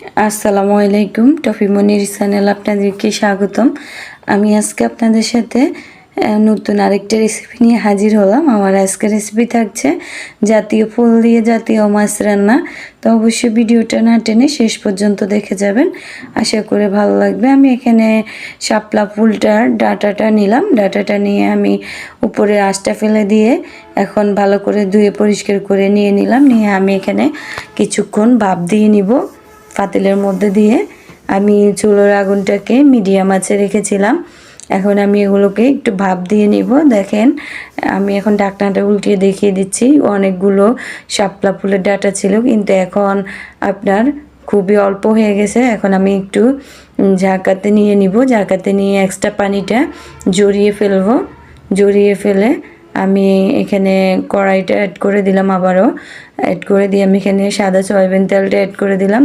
আসসালামু আলাইকুম, টফি মনির চ্যানেল আপনাদেরকে স্বাগতম। আমি আজকে আপনাদের সাথে নতুন আরেকটা রেসিপি নিয়ে হাজির হলাম। আমার আজকের রেসিপি থাকছে জাতীয় ফুল দিয়ে জাতীয় মাছ রান্না। তো অবশ্যই ভিডিওটা না টেনে শেষ পর্যন্ত দেখে যাবেন, আশা করে ভালো লাগবে। আমি এখানে শাপলা ফুলটার ডাঁটাটা নিলাম। ডাঁটাটা নিয়ে আমি উপরে আঁশটা ফেলে দিয়ে এখন ভালো করে ধুয়ে পরিষ্কার করে নিয়ে নিলাম। নিয়ে আমি এখানে কিছুক্ষণ ভাপ দিয়ে নিব পাতিলের মধ্যে দিয়ে। আমি চুলোর আগুনটাকে মিডিয়াম আঁচে রেখেছিলাম। এখন আমি এগুলোকে একটু ভাপ দিয়ে নিব। দেখেন আমি এখন ঢাকনাটা উল্টিয়ে দেখিয়ে দিচ্ছি। অনেকগুলো শাপলা ফুলের ডাঁটা ছিল, কিন্তু এখন আপনার খুবই অল্প হয়ে গেছে। এখন আমি একটু ঝাঁকাতে নিয়ে নিব। ঝাঁকাতে নিয়ে এক্সট্রা পানিটা জড়িয়ে ফেলবো। জড়িয়ে ফেলে আমি এখানে কড়াইটা অ্যাড করে দিলাম। আবারও অ্যাড করে দিয়ে আমি এখানে সাদা সয়াবিন তেলটা অ্যাড করে দিলাম।